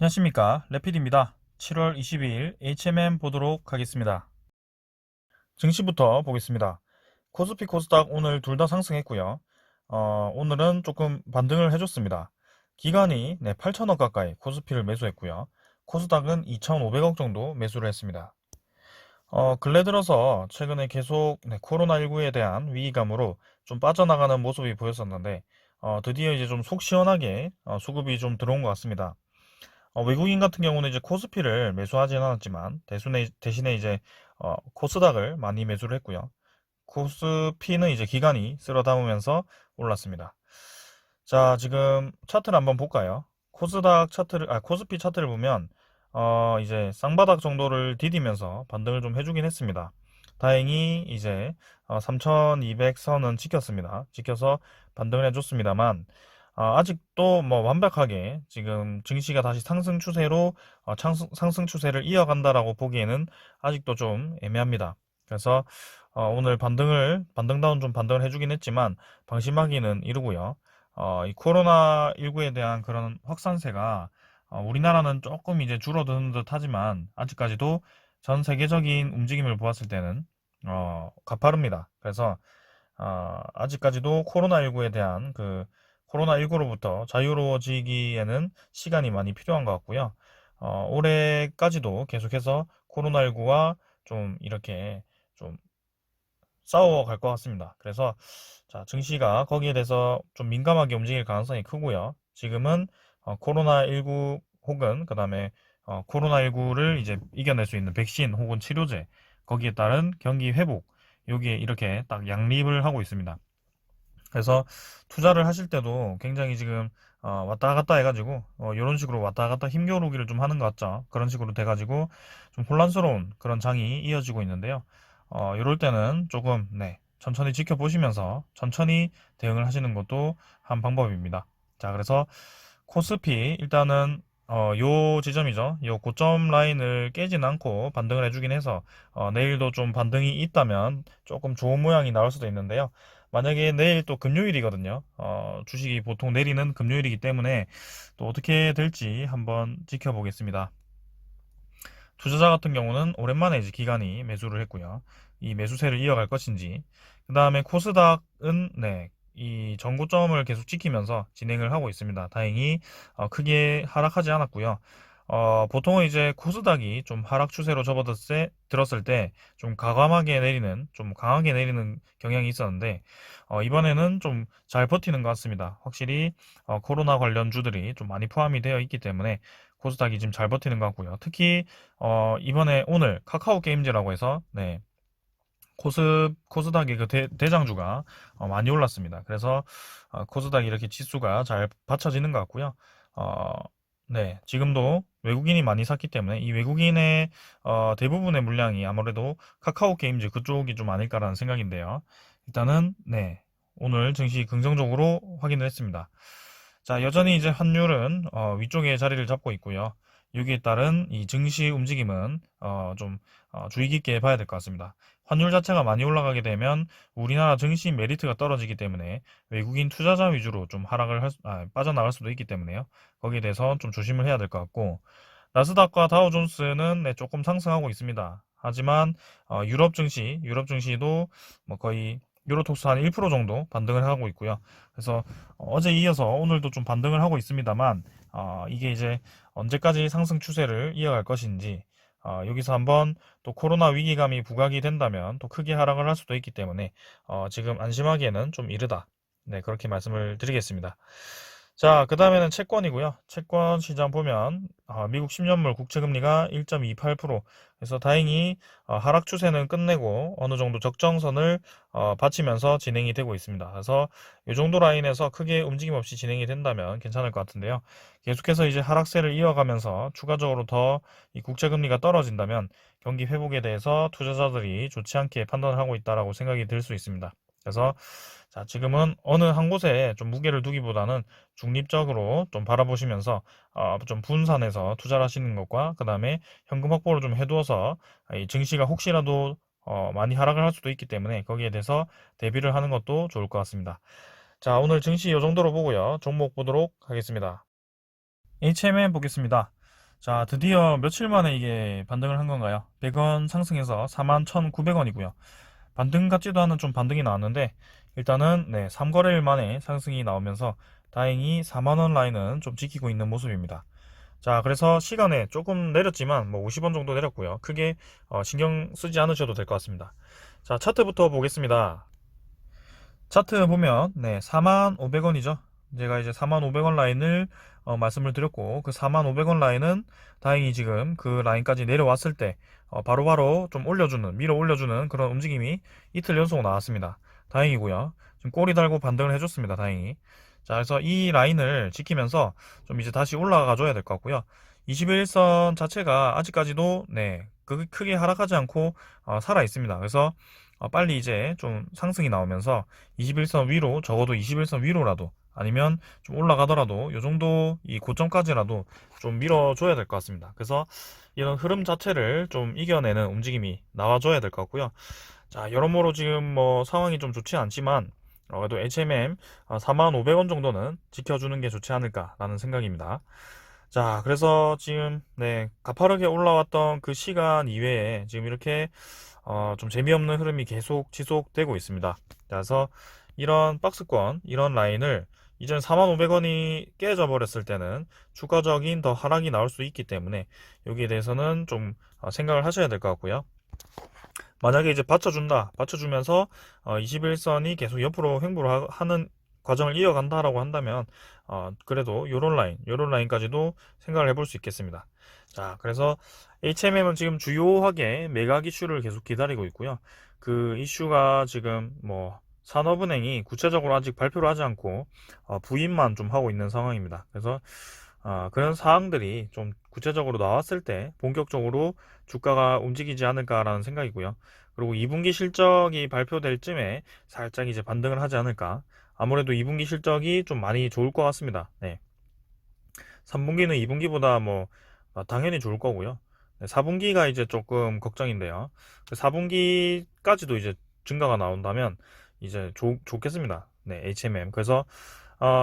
안녕하십니까, 레필입니다. 7월 22일 HMM 보도록 하겠습니다. 증시부터 보겠습니다. 코스피 코스닥 오늘 둘 다 상승했고요. 오늘은 조금 반등을 해줬습니다. 기관이 8천억 가까이 코스피를 매수했고요. 코스닥은 2,500억 정도 매수를 했습니다. 근래 들어서 최근에 계속 코로나19에 대한 위기감으로 좀 빠져나가는 모습이 보였었는데, 드디어 이제 좀 속 시원하게 수급이 좀 들어온 것 같습니다. 외국인 같은 경우는 이제 코스피를 매수하진 않았지만 대신에 이제 코스닥을 많이 매수를 했고요. 코스피는 이제 기간이 쓸어 담으면서 올랐습니다. 자, 지금 차트를 한번 볼까요? 코스피 차트를 보면 이제 쌍바닥 정도를 디디면서 반등을 좀 해주긴 했습니다. 다행히 이제 3200선은 지켰습니다. 지켜서 반등을 해줬습니다만, 아직도 뭐 완벽하게 지금 증시가 다시 상승 추세로 상승 추세를 이어간다라고 보기에는 아직도 좀 애매합니다. 그래서 오늘 반등다운 좀 반등을 해주긴 했지만 방심하기는 이르고요. 이 코로나19에 대한 그런 확산세가 우리나라는 조금 이제 줄어드는 듯 하지만 아직까지도 전 세계적인 움직임을 보았을 때는 가파릅니다. 그래서 아직까지도 코로나19에 대한 코로나19로부터 자유로워지기에는 시간이 많이 필요한 것 같고요. 올해까지도 계속해서 코로나19와 좀 이렇게 좀 싸워갈 것 같습니다. 그래서 자, 증시가 거기에 대해서 좀 민감하게 움직일 가능성이 크고요. 지금은 코로나19 혹은 그 다음에 코로나19를 이제 이겨낼 수 있는 백신 혹은 치료제, 거기에 따른 경기 회복, 여기에 이렇게 딱 양립을 하고 있습니다. 그래서 투자를 하실 때도 굉장히 지금 왔다 갔다 해가지고 이런 식으로 왔다 갔다 힘겨루기를 좀 하는 것 같죠. 그런 식으로 돼가지고 좀 혼란스러운 그런 장이 이어지고 있는데요. 이럴 때는 조금 천천히 지켜보시면서 천천히 대응을 하시는 것도 한 방법입니다. 자, 그래서 코스피 일단은 요 지점이죠. 요 고점 라인을 깨진 않고 반등을 해주긴 해서 내일도 좀 반등이 있다면 조금 좋은 모양이 나올 수도 있는데요. 만약에 내일 또 금요일이거든요. 주식이 보통 내리는 금요일이기 때문에 또 어떻게 될지 한번 지켜보겠습니다. 투자자 같은 경우는 오랜만에 이제 기관이 매수를 했고요. 이 매수세를 이어갈 것인지. 그 다음에 코스닥은 이 전고점을 계속 지키면서 진행을 하고 있습니다. 다행히 크게 하락하지 않았고요. 보통은 이제 코스닥이 좀 하락 추세로 접어들었을 때 좀 과감하게 내리는, 좀 강하게 내리는 경향이 있었는데, 이번에는 좀 잘 버티는 것 같습니다. 확실히 코로나 관련주들이 좀 많이 포함이 되어 있기 때문에 코스닥이 지금 잘 버티는 것 같고요. 특히 이번에 오늘 카카오 게임즈라고 해서 코스닥의 그 대장주가 많이 올랐습니다. 그래서 코스닥이 이렇게 지수가 잘 받쳐지는 것 같고요. 어, 지금도 외국인이 많이 샀기 때문에 이 외국인의 대부분의 물량이 아무래도 카카오 게임즈 그쪽이 좀 아닐까라는 생각인데요. 일단은 오늘 증시 긍정적으로 확인을 했습니다. 자, 여전히 이제 환율은 위쪽에 자리를 잡고 있고요. 여기에 따른 이 증시 움직임은 좀 주의 깊게 봐야 될 것 같습니다. 환율 자체가 많이 올라가게 되면 우리나라 증시 메리트가 떨어지기 때문에 외국인 투자자 위주로 좀 빠져나갈 수도 있기 때문에요. 거기에 대해서 좀 조심을 해야 될 것 같고, 나스닥과 다우존스는 조금 상승하고 있습니다. 하지만 유럽 증시도 뭐 거의 유로톡스 한 1% 정도 반등을 하고 있고요. 그래서 어제 이어서 오늘도 좀 반등을 하고 있습니다만 이게 이제 언제까지 상승 추세를 이어갈 것인지, 여기서 한번 또 코로나 위기감이 부각이 된다면 또 크게 하락을 할 수도 있기 때문에 지금 안심하기에는 좀 이르다. 그렇게 말씀을 드리겠습니다. 자, 그 다음에는 채권이고요. 채권 시장 보면 미국 10년물 국채금리가 1.28%, 그래서 다행히 하락 추세는 끝내고 어느 정도 적정선을 받치면서 진행이 되고 있습니다. 그래서 이 정도 라인에서 크게 움직임 없이 진행이 된다면 괜찮을 것 같은데요. 계속해서 이제 하락세를 이어가면서 추가적으로 더 이 국채금리가 떨어진다면 경기 회복에 대해서 투자자들이 좋지 않게 판단을 하고 있다라고 생각이 들 수 있습니다. 그래서 자, 지금은 어느 한 곳에 좀 무게를 두기보다는 중립적으로 좀 바라보시면서 좀 분산해서 투자를 하시는 것과 그 다음에 현금 확보를 좀 해두어서 이 증시가 혹시라도 많이 하락을 할 수도 있기 때문에 거기에 대해서 대비를 하는 것도 좋을 것 같습니다. 자, 오늘 증시 이 정도로 보고요. 종목 보도록 하겠습니다. HMM 보겠습니다. 자, 드디어 며칠 만에 이게 반등을 한 건가요? 100원 상승해서 41,900원이고요. 반등 같지도 않은 좀 반등이 나왔는데 일단은 네, 3거래일 만에 상승이 나오면서 다행히 4만원 라인은 좀 지키고 있는 모습입니다. 자, 그래서 시간에 조금 내렸지만 뭐 50원 정도 내렸고요. 크게 신경 쓰지 않으셔도 될 것 같습니다. 자, 차트부터 보겠습니다. 차트 보면 네, 45,500원이죠. 제가 이제 45,500원 라인을 말씀을 드렸고 그 45,500원 라인은 다행히 지금 그 라인까지 내려왔을 때 바로바로 좀 올려주는 밀어 올려주는 그런 움직임이 이틀 연속 나왔습니다. 다행이고요. 지금 꼬리 달고 반등을 해줬습니다. 다행히. 자, 그래서 이 라인을 지키면서 좀 이제 다시 올라가 줘야 될 것 같고요. 21선 자체가 아직까지도 네, 크게 하락하지 않고 살아 있습니다. 그래서 빨리 이제 좀 상승이 나오면서 21선 위로, 적어도 21선 위로라도 아니면 좀 올라가더라도 요 정도 이 고점까지라도 좀 밀어줘야 될 것 같습니다. 그래서 이런 흐름 자체를 좀 이겨내는 움직임이 나와줘야 될 것 같고요. 자, 여러모로 지금 뭐 상황이 좀 좋지 않지만 그래도 HMM 45,500원 정도는 지켜주는 게 좋지 않을까라는 생각입니다. 자, 그래서 지금 네, 가파르게 올라왔던 그 시간 이외에 지금 이렇게 좀 재미없는 흐름이 계속 지속되고 있습니다. 그래서 이런 박스권, 이런 라인을 이전 4,500원이 깨져 버렸을 때는 추가적인 더 하락이 나올 수 있기 때문에 여기에 대해서는 좀 생각을 하셔야 될 것 같고요. 만약에 이제 받쳐주면서 21선이 계속 옆으로 횡보를 하는 과정을 이어간다라고 한다면 그래도 요런 라인까지도 생각을 해볼 수 있겠습니다. 자, 그래서 HMM은 지금 주요하게 매각 이슈를 계속 기다리고 있고요. 그 이슈가 지금 뭐 산업은행이 구체적으로 아직 발표를 하지 않고 부인만 좀 하고 있는 상황입니다. 그래서 그런 사항들이 좀 구체적으로 나왔을 때 본격적으로 주가가 움직이지 않을까라는 생각이고요. 그리고 2분기 실적이 발표될 쯤에 살짝 이제 반등을 하지 않을까. 아무래도 2분기 실적이 좀 많이 좋을 것 같습니다. 네. 3분기는 2분기보다 뭐 당연히 좋을 거고요. 네, 4분기가 이제 조금 걱정인데요. 4분기까지도 이제 증가가 나온다면 이제 좋겠습니다. 네, HMM. 그래서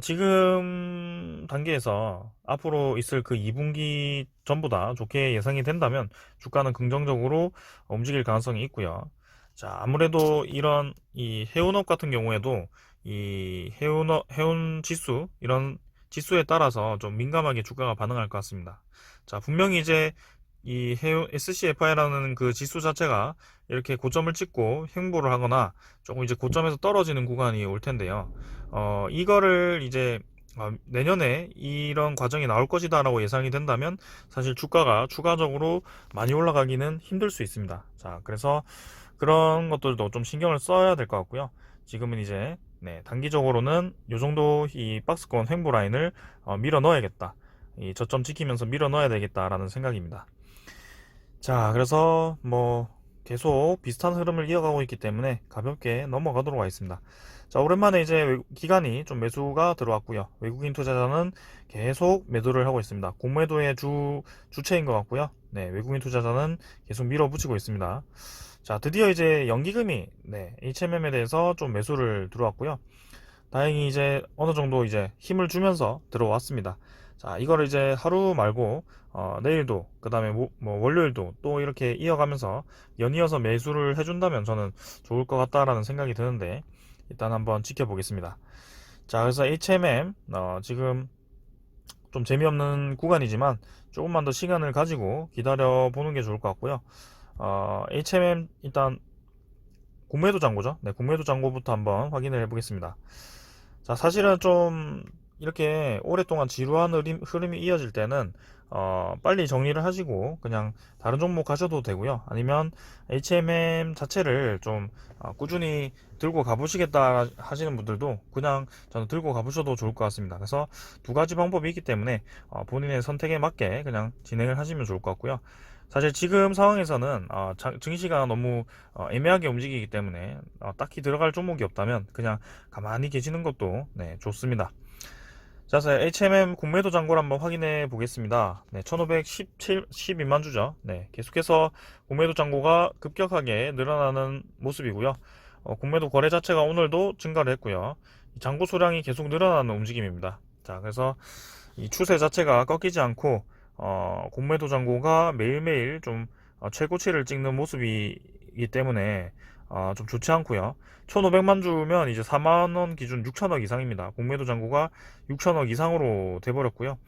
지금 단계에서 앞으로 있을 그 2분기 전보다 좋게 예상이 된다면 주가는 긍정적으로 움직일 가능성이 있고요. 자, 아무래도 이런 이 해운업 같은 경우에도 이 해운 지수, 이런 지수에 따라서 좀 민감하게 주가가 반응할 것 같습니다. 자, 분명히 이제 이 해운 SCFI라는 그 지수 자체가 이렇게 고점을 찍고 횡보를 하거나 조금 이제 고점에서 떨어지는 구간이 올 텐데요. 이거를 이제 내년에 이런 과정이 나올 것이다라고 예상이 된다면 사실 주가가 추가적으로 많이 올라가기는 힘들 수 있습니다. 자, 그래서 그런 것들도 좀 신경을 써야 될 것 같고요. 지금은 이제 네, 단기적으로는 요 정도 이 박스권 횡보 라인을 밀어 넣어야겠다. 이 저점 지키면서 밀어 넣어야 되겠다라는 생각입니다. 자, 그래서 뭐 계속 비슷한 흐름을 이어가고 있기 때문에 가볍게 넘어가도록 하겠습니다. 자, 오랜만에 이제 기관이 좀 매수가 들어왔고요. 외국인 투자자는 계속 매도를 하고 있습니다. 공매도의 주체인 것 같고요. 네, 외국인 투자자는 계속 밀어붙이고 있습니다. 자, 드디어 이제 연기금이 네, HMM에 대해서 좀 매수를 들어왔고요. 다행히 이제 어느 정도 이제 힘을 주면서 들어왔습니다. 자, 이거를 이제 하루 말고 내일도 그 다음에 뭐 월요일도 또 이렇게 이어가면서 연이어서 매수를 해준다면 저는 좋을 것 같다라는 생각이 드는데 일단 한번 지켜보겠습니다. 자, 그래서 HMM 지금 좀 재미없는 구간이지만 조금만 더 시간을 가지고 기다려 보는 게 좋을 것 같고요. HMM 일단 공매도 잔고죠. 네, 공매도 잔고부터 한번 확인을 해보겠습니다. 자, 사실은 좀 이렇게 오랫동안 지루한 흐름이 이어질 때는 빨리 정리를 하시고 그냥 다른 종목 가셔도 되고요. 아니면 HMM 자체를 좀 꾸준히 들고 가보시겠다 하시는 분들도 그냥 저는 들고 가보셔도 좋을 것 같습니다. 그래서 두 가지 방법이 있기 때문에 본인의 선택에 맞게 그냥 진행을 하시면 좋을 것 같고요. 사실 지금 상황에서는 증시가 너무 애매하게 움직이기 때문에 딱히 들어갈 종목이 없다면 그냥 가만히 계시는 것도 네, 좋습니다. 자, HMM 공매도 잔고를 한번 확인해 보겠습니다. 네, 1512만 주죠. 네, 계속해서 공매도 잔고가 급격하게 늘어나는 모습이고요. 공매도 거래 자체가 오늘도 증가를 했고요. 잔고 수량이 계속 늘어나는 움직임입니다. 자, 그래서 이 추세 자체가 꺾이지 않고 공매도 잔고가 매일매일 좀 최고치를 찍는 모습이기 때문에 좀 좋지 않고요. 1,500만 주면 이제 4만원 기준 6천억 이상입니다. 공매도 잔고가 6천억 이상으로 돼버렸고요.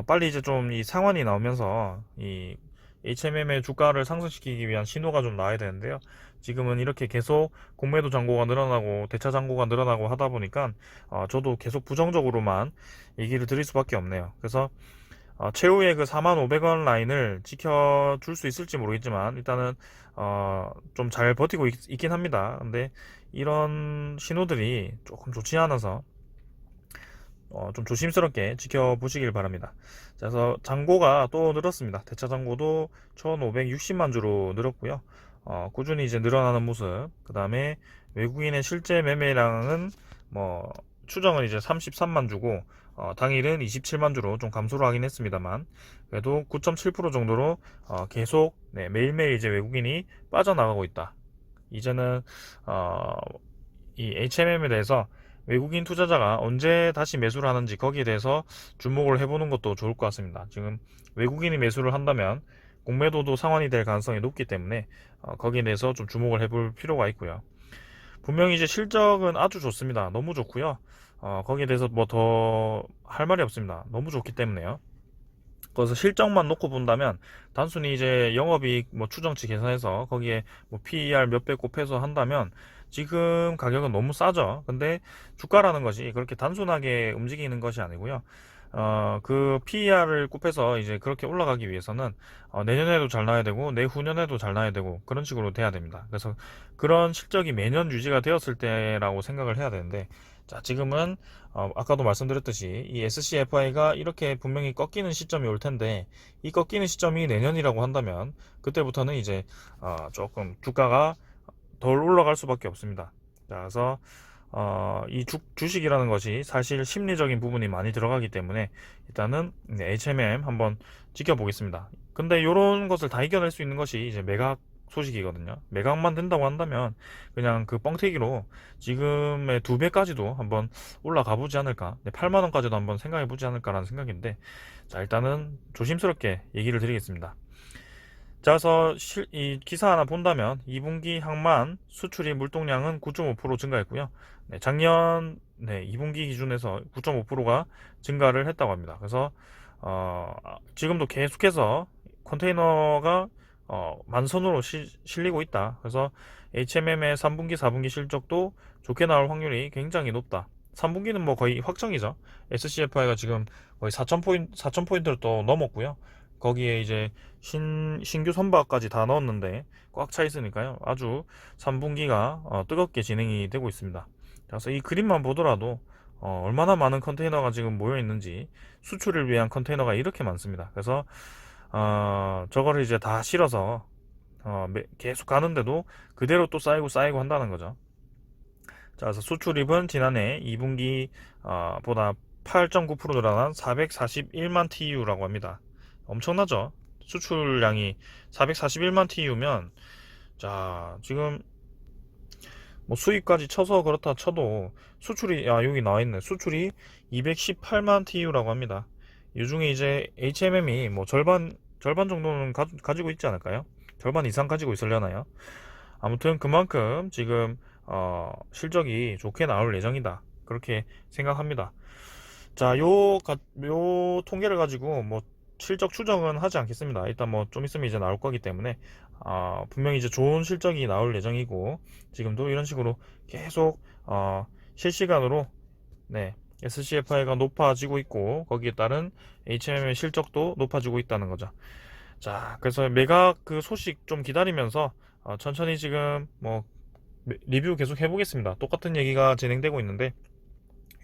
빨리 이제 좀 이 상환이 나오면서 이 HMM의 주가를 상승시키기 위한 신호가 좀 나와야 되는데요. 지금은 이렇게 계속 공매도 잔고가 늘어나고 대차 잔고가 늘어나고 하다 보니까 저도 계속 부정적으로만 얘기를 드릴 수밖에 없네요. 그래서 최후의 그 4,500원 라인을 지켜줄 수 있을지 모르겠지만 일단은 좀 잘 버티고 있긴 합니다. 근데 이런 신호들이 조금 좋지 않아서 좀 조심스럽게 지켜보시길 바랍니다. 그래서 잔고가 또 늘었습니다. 대차 잔고도 1,560만 주로 늘었고요. 꾸준히 이제 늘어나는 모습. 그 다음에 외국인의 실제 매매량은 뭐 추정은 이제 33만 주고 당일은 27만 주로 좀 감소를 하긴 했습니다만 그래도 9.7% 정도로 계속 매일매일 이제 외국인이 빠져나가고 있다. 이제는 이 HMM에 대해서 외국인 투자자가 언제 다시 매수를 하는지 거기에 대해서 주목을 해보는 것도 좋을 것 같습니다. 지금 외국인이 매수를 한다면 공매도도 상환이 될 가능성이 높기 때문에 거기에 대해서 좀 주목을 해볼 필요가 있고요. 분명히 이제 실적은 아주 좋습니다. 너무 좋고요. 거기에 대해서 뭐 더 할 말이 없습니다. 너무 좋기 때문에요. 그래서 실적만 놓고 본다면 단순히 이제 영업이익 뭐 추정치 계산해서 거기에 뭐 PER 몇 배 곱해서 한다면 지금 가격은 너무 싸죠. 근데 주가라는 것이 그렇게 단순하게 움직이는 것이 아니고요. 그 PER을 곱해서 이제 그렇게 올라가기 위해서는 내년에도 잘 나야 되고 내후년에도 잘 나야 되고 그런 식으로 돼야 됩니다. 그래서 그런 실적이 매년 유지가 되었을 때라고 생각을 해야 되는데 자, 지금은 아까도 말씀드렸듯이 이 SCFI가 이렇게 분명히 꺾이는 시점이 올 텐데 이 꺾이는 시점이 내년이라고 한다면 그때부터는 이제 조금 주가가 덜 올라갈 수밖에 없습니다. 자, 그래서 이 주식이라는 것이 사실 심리적인 부분이 많이 들어가기 때문에 일단은 HMM 한번 지켜보겠습니다. 근데 이런 것을 다 이겨낼 수 있는 것이 이제 매각 소식이거든요. 매각만 된다고 한다면 그냥 그 뻥튀기로 지금의 2배까지도 한번 올라가 보지 않을까, 8만 원까지도 한번 생각해 보지 않을까라는 생각인데, 자 일단은 조심스럽게 얘기를 드리겠습니다. 자, 그래서 이 기사 하나 본다면 2분기 항만 수출입 물동량은 9.5% 증가했고요. 작년 2분기 기준에서 9.5%가 증가를 했다고 합니다. 그래서 지금도 계속해서 컨테이너가 만선으로 실리고 있다. 그래서 HMM의 3분기, 4분기 실적도 좋게 나올 확률이 굉장히 높다. 3분기는 뭐 거의 확정이죠. SCFI가 지금 거의 4,000포인트를 또 넘었고요. 거기에 이제 신규 선박까지 다 넣었는데 꽉 차 있으니까요. 아주 3분기가 뜨겁게 진행이 되고 있습니다. 그래서 이 그림만 보더라도 얼마나 많은 컨테이너가 지금 모여 있는지, 수출을 위한 컨테이너가 이렇게 많습니다. 그래서 저거를 이제 다 실어서 계속 가는데도 그대로 또 쌓이고 한다는 거죠. 자, 그래서 수출입은 지난해 2분기 보다 8.9% 늘어난 441만 TU라고 합니다. 엄청나죠? 수출량이 441만 TU면 자 지금 뭐 수입까지 쳐서 그렇다 쳐도 수출이 여기 나와 있네. 수출이 218만 TU라고 합니다. 이 중에 이제 HMM이 뭐 절반 정도는 가지고 있지 않을까요? 절반 이상 가지고 있으려나요? 아무튼 그만큼 지금 실적이 좋게 나올 예정이다. 그렇게 생각합니다. 자, 요 통계를 가지고 뭐 실적 추정은 하지 않겠습니다. 일단 뭐 좀 있으면 이제 나올 거기 때문에 분명히 이제 좋은 실적이 나올 예정이고 지금도 이런 식으로 계속 실시간으로 SCFI가 높아지고 있고 거기에 따른 HMM의 실적도 높아지고 있다는 거죠. 자, 그래서 매각 그 소식 좀 기다리면서 천천히 지금 뭐 리뷰 계속 해보겠습니다. 똑같은 얘기가 진행되고 있는데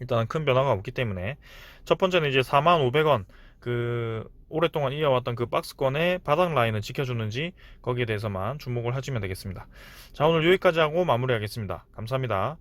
일단은 큰 변화가 없기 때문에 첫 번째는 이제 45,000원 그 오랫동안 이어왔던 그 박스권의 바닥 라인을 지켜주는지 거기에 대해서만 주목을 하시면 되겠습니다. 자, 오늘 여기까지 하고 마무리하겠습니다. 감사합니다.